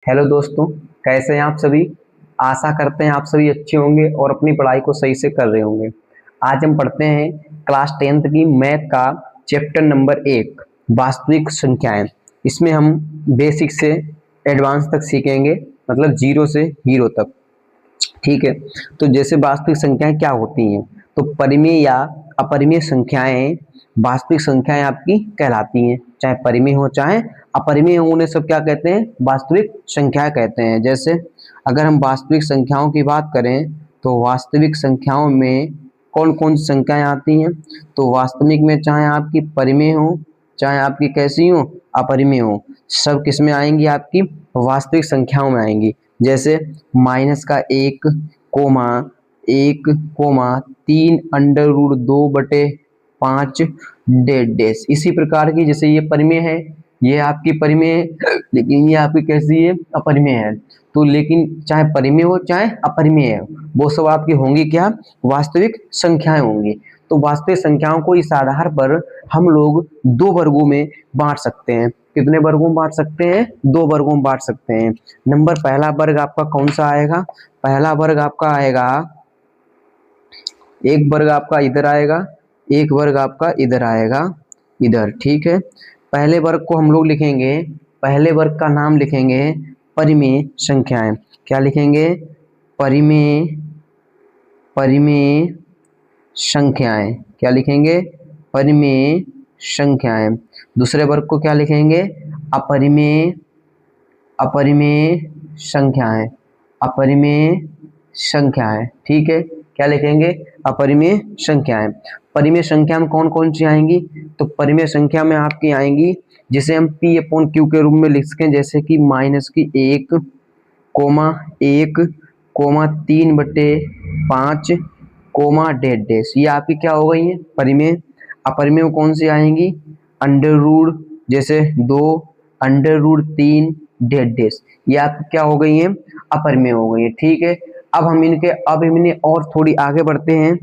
Hello दोस्तों, कैसे हैं आप सभी। आशा करते हैं आप सभी अच्छे होंगे और अपनी पढ़ाई को सही से कर रहे होंगे। आज हम पढ़ते हैं क्लास 10th की मैथ का चैप्टर नंबर 1 वास्तविक संख्याएं। इसमें हम बेसिक से एडवांस तक सीखेंगे, मतलब जीरो से हीरो तक। ठीक है, तो जैसे वास्तविक संख्याएं क्या होती हैं, तो परिमेय या अपरिमेय संख्याएं वास्तविक संख्याएं आपकी कहलाती हैं। चाहे परिमेय हो चाहे अपरिमेय हो, उन्हें सब क्या कहते हैं, वास्तविक संख्याएं कहते हैं। जैसे अगर हम वास्तविक संख्याओं की बात करें तो वास्तविक संख्याओं में कौन कौन सी संख्याएं आती हैं, तो वास्तविक में चाहे आपकी परिमेय हो चाहे आपकी कैसी हो, अपरिमेय हो, सब किस में आएंगी, आपकी वास्तविक संख्याओं में आएंगी। जैसे माइनस का 1 कोमा 1 कोमा 3 अंडर रूट 2/5 डेड डैश। इसी प्रकार की, जैसे ये परिमेय है, ये आपकी परिमेय है, लेकिन ये आपकी कैसी है, अपरिमेय है। तो लेकिन चाहे परिमेय हो चाहे अपरिमेय हो, वो सब आपकी होंगी क्या, वास्तविक संख्याएं होंगी। तो वास्तविक संख्याओं को इस आधार पर हम लोग दो वर्गों में बांट सकते हैं। कितने वर्गों में बांट सकते हैं, दो वर्गों में बांट सकते हैं। नंबर पहला वर्ग आपका कौन सा आएगा, पहला वर्ग आपका आएगा, एक वर्ग आपका इधर आएगा, एक वर्ग आपका इधर आएगा, इधर। ठीक है, पहले वर्ग को हम लोग लिखेंगे, पहले वर्ग का नाम लिखेंगे परिमेय संख्याएं। क्या लिखेंगे, परिमेय परिमेय संख्याएं। क्या लिखेंगे, परिमेय संख्याएं। दूसरे वर्ग को क्या लिखेंगे, अपरिमेय अपरिमेय संख्याएं, अपरिमेय संख्याएं। ठीक है, क्या लिखेंगे, अपरिमेय संख्याएं। परिमेय संख्या में कौन कौन सी आएंगी, तो परिमेय संख्या में आपकी आएंगी जिसे हम P/Q के रूप में लिख सकें, जैसे कि माइनस की 1 कोमा 1 कोमा 3/5 कोमा डेड डैश। ये आपकी क्या हो गई है, परिमेय। अपरिमेय में कौन सी आएंगी, अंडर रूट जैसे 2 अंडर रूट 3 डेड डैश। ये आपकी क्या हो गई है, अपरिमेय हो गई है। ठीक है, अब हम इन्हें और थोड़ी आगे बढ़ते हैं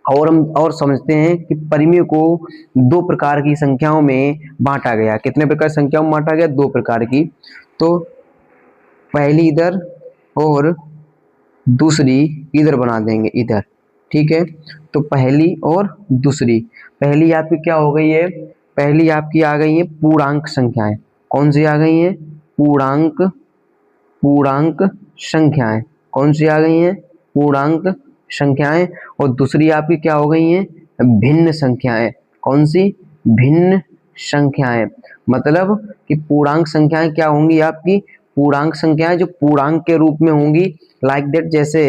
और हम और समझते हैं कि परिमेय को दो प्रकार की संख्याओं में बांटा गया। कितने प्रकार की संख्याओं में बांटा गया, दो प्रकार की। तो पहली इधर और दूसरी इधर बना देंगे, इधर। ठीक है, तो पहली और दूसरी, पहली आपकी क्या हो गई है, पहली आपकी आ गई है पूर्णांक संख्याएं। कौन सी आ गई है, पूर्णांक संख्याएं। कौन सी आ गई हैं, पूर्णांक संख्याएं। और दूसरी आपकी क्या हो गई हैं, भिन्न संख्याएं। कौन सी, भिन्न संख्याएं। मतलब कि पूर्णांक संख्याएं क्या होंगी आपकी, पूर्णांक संख्याएं जो पूर्णांक के रूप में होंगी, लाइक दैट। जैसे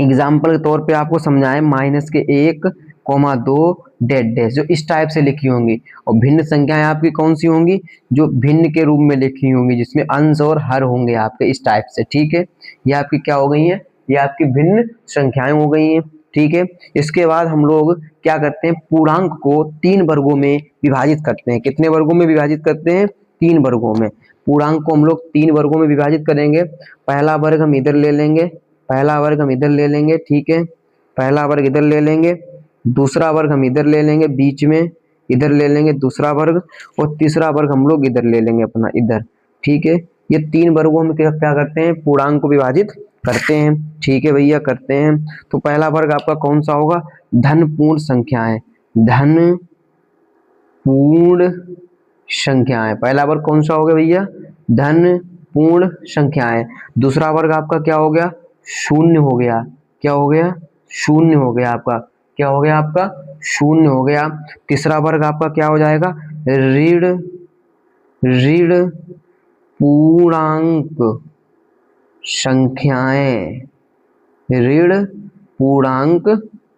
एग्जाम्पल के तौर पे आपको समझाएं, माइनस के 1 कोमा 2 डेड डैश, जो इस टाइप से लिखी होंगी। और भिन्न संख्याएं आपकी कौन सी होंगी, जो भिन्न के रूप में लिखी होंगी, जिसमें अंश और हर होंगे आपके, इस टाइप से। ठीक है, ये आपकी क्या हो गई है, ये आपकी भिन्न संख्याएं हो गई हैं। ठीक है, इसके बाद हम लोग क्या करते हैं, पूर्णांक को 3 वर्गों में विभाजित करते हैं। कितने वर्गों में विभाजित करते हैं, 3 वर्गों में। पूर्णांक को हम लोग 3 वर्गों में विभाजित करेंगे। पहला वर्ग हम इधर ले लेंगे, पहला वर्ग हम इधर ले लेंगे। ठीक है, पहला वर्ग इधर ले लेंगे, दूसरा वर्ग हम इधर ले लेंगे, बीच में इधर ले लेंगे दूसरा वर्ग, और तीसरा वर्ग हम लोग इधर ले लेंगे अपना, इधर। ठीक है, ये 3 वर्गों में क्या करते हैं, पूर्णांक को विभाजित करते हैं। ठीक है भैया, करते हैं। तो पहला वर्ग आपका कौन सा होगा, धन पूर्ण संख्याएं, धन पूर्ण संख्याएं। पहला वर्ग कौन सा हो गया भैया, धन पूर्ण संख्याएं। दूसरा वर्ग आपका क्या हो गया, शून्य हो गया। क्या हो गया, शून्य हो गया आपका। क्या हो गया आपका, शून्य हो गया। तीसरा वर्ग आपका क्या हो जाएगा, ऋण ऋण पूर्णांक संख्याएं, ऋण पूर्णांक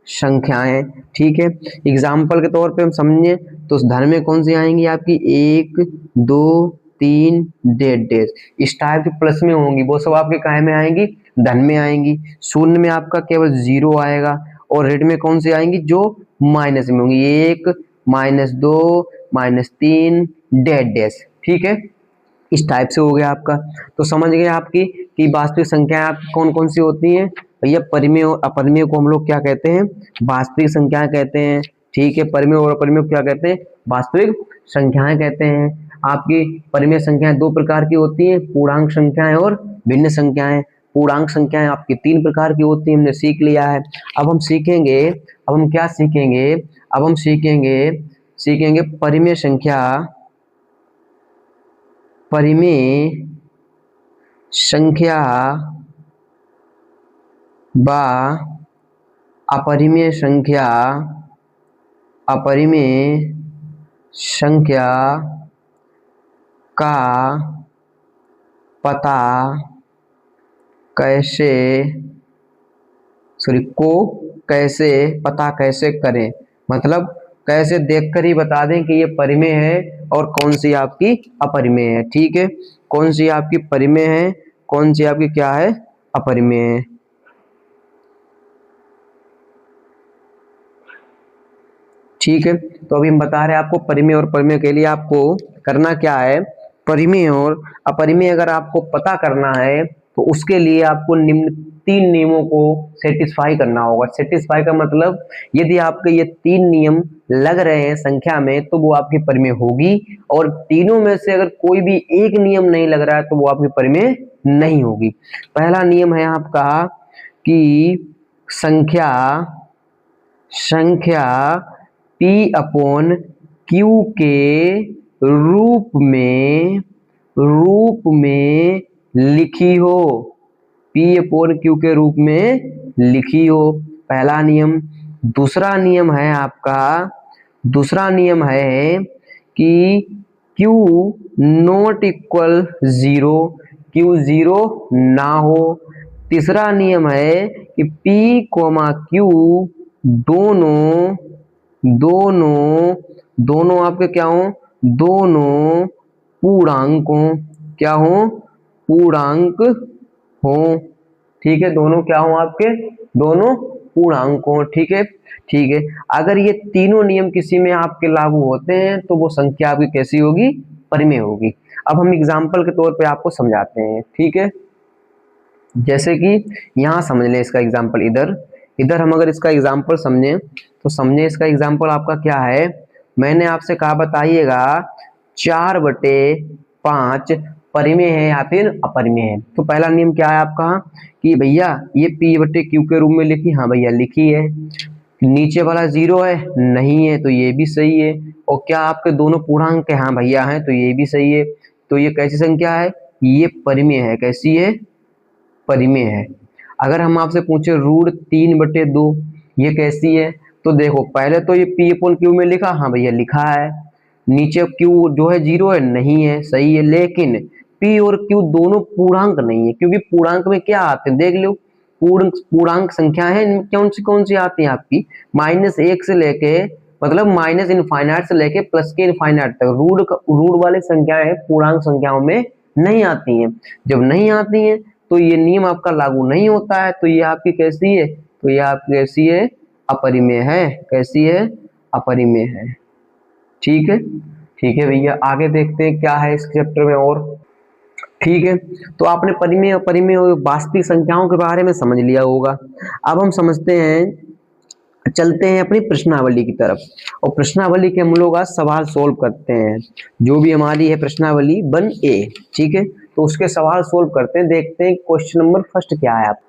संख्याएं। ठीक है, एग्जाम्पल के तौर पे हम समझे तो धन में कौन सी आएंगी आपकी, 1 2 3 डेड डैश। इस टाइप की प्लस में होंगी, वो सब आपके काय में आएंगी, धन में आएंगी। शून्य में आपका केवल 0 आएगा, और ऋण में कौन सी आएंगी, जो माइनस में होंगी, 1 -2 -3 डेड डैश। ठीक है, इस टाइप से हो गया आपका। तो समझ गए आपकी कि वास्तविक संख्याएं आपकी कौन कौन सी होती हैं भैया। परिमेय और अपरिमेय को हम लोग क्या कहते हैं, वास्तविक संख्याएं कहते हैं। ठीक है, परिमेय और अपरिमेय को क्या कहते हैं, वास्तविक संख्याएं कहते हैं। आपकी परिमेय संख्याएं दो प्रकार की होती हैं, पूर्णांक संख्याएं और भिन्न संख्याएं। पूर्णांक संख्याएं आपकी तीन प्रकार की होती हैं, हमने सीख लिया है। अब हम सीखेंगे, अब हम क्या सीखेंगे, अब हम सीखेंगे परिमेय संख्या, परिमेय संख्या व अपरिमेय संख्या, अपरिमेय संख्या का पता कैसे कैसे पता कैसे करें, मतलब कैसे देखकर ही बता दें कि ये परिमेय है और कौन सी आपकी अपरिमेय है। ठीक है, कौन सी आपकी परिमेय है, कौन सी आपकी क्या है, अपरिमेय है। ठीक है, तो अभी हम बता रहे हैं आपको परिमेय और परिमेय के लिए आपको करना क्या है। परिमेय और अपरिमेय अगर आपको पता करना है तो उसके लिए आपको निम्न तीन नियमों को सेटिस्फाई करना होगा। सेटिस्फाई का मतलब यदि आपके ये तीन नियम लग रहे हैं संख्या में तो वो आपकी परिमेय होगी, और तीनों में से अगर कोई भी एक नियम नहीं लग रहा है तो वो आपकी परिमेय नहीं होगी। पहला नियम है आपका कि संख्या P अपॉन Q के रूप में लिखी हो, P अपॉन Q के रूप में लिखी हो, पहला नियम। दूसरा नियम है आपका, दूसरा नियम है कि Q नॉट इक्वल 0, Q 0 ना हो। तीसरा नियम है कि P कोमा Q दोनों आपके क्या हो, दोनों पूर्णांक हो, क्या हो, पूर्णांक हो। ठीक है, दोनों क्या हो आपके, दोनों पूर्णांक हो। ठीक है, ठीक है, अगर ये तीनों नियम किसी में आपके लागू होते हैं तो वो संख्या आपकी कैसी होगी, परिमेय होगी। अब हम एग्जाम्पल के तौर पे आपको समझाते हैं। ठीक है, जैसे कि यहाँ समझ लें इसका एग्जाम्पल, इधर हम अगर इसका एग्जाम्पल समझें तो समझे इसका एग्जाम्पल आपका क्या है। मैंने आपसे कहा बताइएगा 4/5 परिमेय है या फिर अपरिमेय है। तो पहला नियम क्या है आपका कि भैया ये P/Q के रूप में लिखी, हाँ भैया लिखी है। नीचे वाला 0 है, नहीं है, तो ये भी सही है। और क्या आपके दोनों पूर्णांक है, हाँ भैया है, तो ये भी सही है। तो ये कैसी संख्या है, ये परिमेय है। कैसी है, परिमेय है। अगर हम आपसे पूछे √3/2 ये कैसी है, तो देखो पहले तो ये P/Q में लिखा, हाँ भैया लिखा है। नीचे Q जो है 0 है, नहीं है, सही है। लेकिन P और Q दोनों पूर्णांक नहीं है, क्योंकि पूर्णांक में क्या आते हैं देख लो, पूर्णांक संख्या है कौन सी आती है आपकी, -1 से लेके, मतलब माइनस इनफाइनाइट से लेके प्लस के इनफाइनाइट तक रूट वाली संख्याएं पूर्णांक संख्याओं में नहीं आती हैं। जब नहीं आती हैं तो ये नियम आपका लागू नहीं होता है। तो ये आपकी कैसी है, तो ये आपकी कैसी है, अपरिमेय है। कैसी है, अपरिमेय है। ठीक है, ठीक है भैया, आगे देखते हैं क्या है इस चैप्टर में और। ठीक है, तो आपने परिमेय अपरिमेय और वास्तविक संख्याओं के बारे में समझ लिया होगा। अब हम समझते हैं, चलते हैं अपनी प्रश्नावली की तरफ, और प्रश्नावली के हम लोग आज सवाल सोल्व करते हैं। जो भी हमारी है प्रश्नावली 1A, ठीक है, तो उसके सवाल सोल्व करते हैं। देखते हैं क्वेश्चन नंबर फर्स्ट क्या है। आप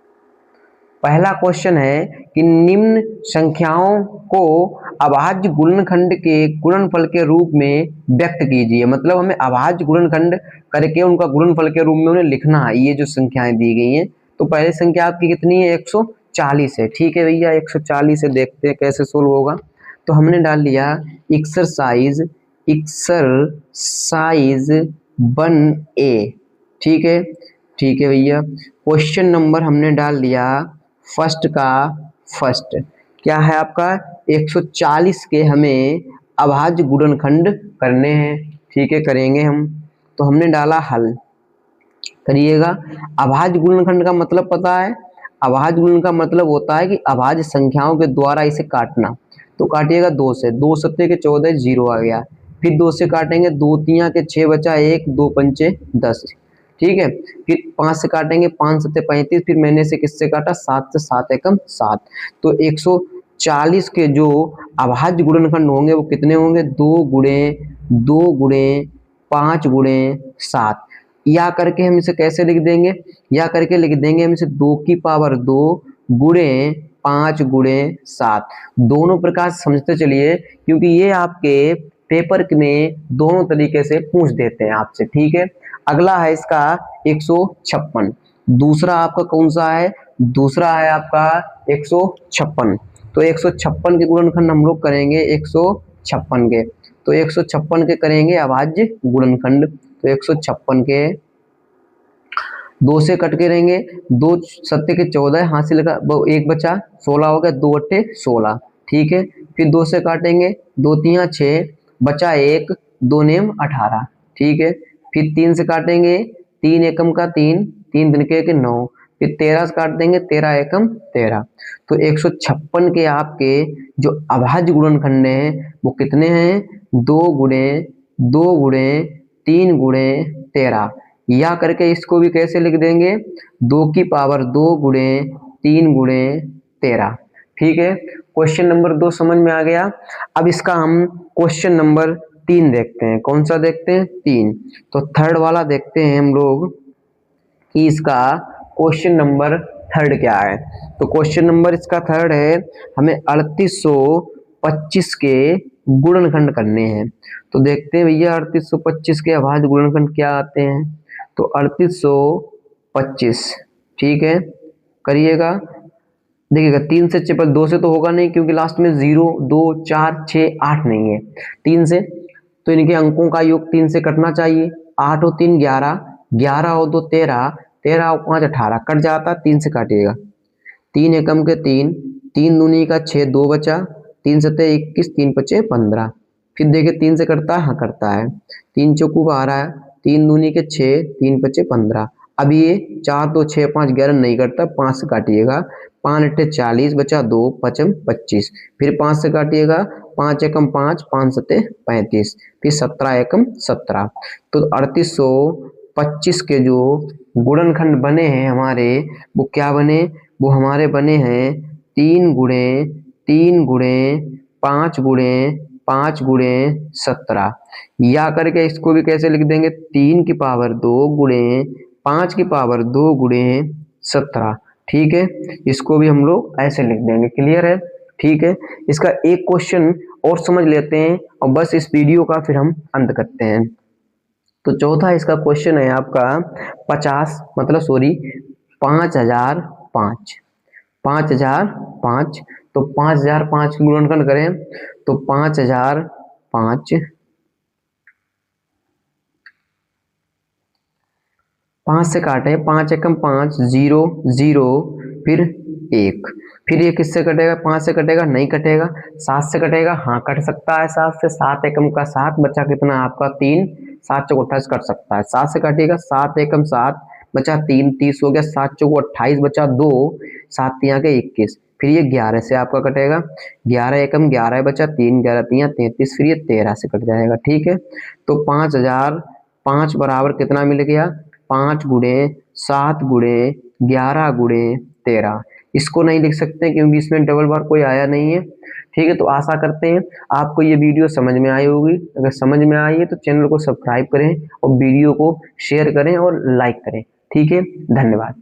पहला क्वेश्चन है कि निम्न संख्याओं को अभाज्य गुणनखंड के गुणनफल के रूप में व्यक्त कीजिए। मतलब हमें अभाज्य गुणनखंड करके उनका गुणनफल के रूप में उन्हें लिखना है। ये जो संख्याएं दी गई हैं, तो पहली संख्या आपकी कितनी है, 140 है। ठीक है भैया, 140 से देखते हैं कैसे सोल्व होगा। तो हमने डाल लिया एक्सरसाइज 1A। ठीक है, ठीक है भैया, क्वेश्चन नंबर हमने डाल लिया फर्स्ट का फर्स्ट। क्या है आपका, 140 के हमें अभाज्य गुणनखंड करने हैं। ठीक है, करेंगे हम। तो हमने डाला हल, करिएगा। अभाज्य गुणनखंड का मतलब पता है, अभाज्य गुणन का मतलब होता है कि अभाज्य संख्याओं के द्वारा इसे काटना। तो काटिएगा 2 से, 2 सत्ते के 14, 0 आ गया। फिर 2 से काटेंगे, 2 तिया के 6 बचा 1, 2 पंचे 10। ठीक है, फिर 5 से काटेंगे, 5 सत्ते 35, फिर मैंने से किससे काटा, 7 से, 7 एकम 7। तो 140 के जो अभाज्य गुणनखंड होंगे वो कितने होंगे, 2 गुणे 5 गुणे 7। या करके हम इसे कैसे लिख देंगे, या करके लिख देंगे हम इसे 2 की पावर 2 गुणे 5 गुणे 7। दोनों प्रकार समझते चलिए, क्योंकि ये आपके पेपर में दोनों तरीके से पूछ देते हैं आपसे। ठीक है, अगला है इसका 156। दूसरा आपका कौन सा है, दूसरा है आपका 156। तो 156 के गुणनखंड हम लोग करेंगे 156 के, तो 156 के करेंगे अभाज्य गुणनखंड। तो 156 के 2 से कट के रहेंगे, 2 सत्ते के 14, हासिल का 1 बचा 16 हो गया, 2 अट्ठे 16। ठीक है, फिर 2 से काटेंगे, 2 तिया 6 बचा 1, 2 नेम 18। ठीक है, फिर 3 से काटेंगे, 3 एकम का 3, 3 दिन के 9, फिर 13 से काट देंगे, 13 एकम 13। तो 156 के आपके जो अभाज्य गुणनखंड हैं वो कितने हैं, 2 गुणे 2 गुणे 3 गुणे 13। या करके इसको भी कैसे लिख देंगे, 2 की पावर 2 गुणे 3 गुणे 13। ठीक है, क्वेश्चन नंबर 2 समझ में आ गया। अब इसका हम क्वेश्चन नंबर 3 देखते हैं। कौन सा देखते हैं, 3। तो थर्ड वाला देखते हैं हम लोग कि इसका क्वेश्चन नंबर थर्ड क्या है। तो क्वेश्चन नंबर इसका थर्ड है, हमें 3825 के गुणनखंड करने हैं। तो देखते हैं भैया 3825 के अभाज्य गुणनखंड क्या आते हैं। तो 3825, ठीक है, करिएगा। देखिएगा 3 से 6 पर 2 से तो होगा नहीं, क्योंकि लास्ट में 0 2 4 6 8 नहीं है। 3 से तो इनके अंकों का योग 3 से कटना चाहिए। 8 और 3 11, 11 और 2 13, 13 और 5 18, कट जाता, 3 से काटिएगा। 3 एकम के 3, 3 दूनी का 6, 2 बचा, 3 सत्ते 21, 3 पचे 15। फिर देखिए 3 से कटता है, हाँ करता है। 3 चौकू 12, 3 दूनी के 6, 3 पचे 15। अब ये 4 2 6 5 11 नहीं करता, 5 से काटिएगा। 5 अट्ठे 40 बचा 2, पचम 25। फिर 5 से काटिएगा, 5 एकम 5, 5 सत्ते 35, फिर 17 एकम 17। तो 3825 के जो गुणनखंड बने हैं हमारे, वो क्या बने, वो हमारे बने हैं 3 गुणे 3 गुणे 5 गुणे 5 गुणे 17। या करके इसको भी कैसे लिख देंगे, 3 की पावर 2 गुणे 5 की पावर 2 गुणे 17। ठीक है, इसको भी हम लोग ऐसे लिख देंगे। क्लियर है, ठीक है। इसका एक क्वेश्चन और समझ लेते हैं और बस इस वीडियो का फिर हम अंत करते हैं। तो चौथा इसका क्वेश्चन है आपका 50, मतलब सॉरी 5005, 5005। तो 5005 की गुणनखंड करें तो 5005, 5 से काटे, 5 एकम 5, 0 0, फिर 1, फिर ये किससे कटेगा, 5 से कटेगा, नहीं कटेगा। 7 से कटेगा, हाँ कट सकता है 7 से। 7 एकम का 7 बचा कितना आपका 3, 7 चौक 28 कट सकता है। 7 से काटिएगा, 7 एकम 7 बचा 3, 30 हो गया। 7 चौक 28 बचा 2, 7 तिया के 21, फिर ये 11 से आपका कटेगा। 11 एकम 11 बचा 3, 11 तिया 33, फिर ये 13 से कट जाएगा। ठीक है, तो 5005 बराबर कितना मिल गया, 5 गुणे 7 गुणे 11 गुणे 13। इसको नहीं लिख सकते क्योंकि इसमें डबल बार कोई आया नहीं है। ठीक है, तो आशा करते हैं आपको ये वीडियो समझ में आई होगी। अगर समझ में आई है तो चैनल को सब्सक्राइब करें और वीडियो को शेयर करें और लाइक करें। ठीक है, धन्यवाद।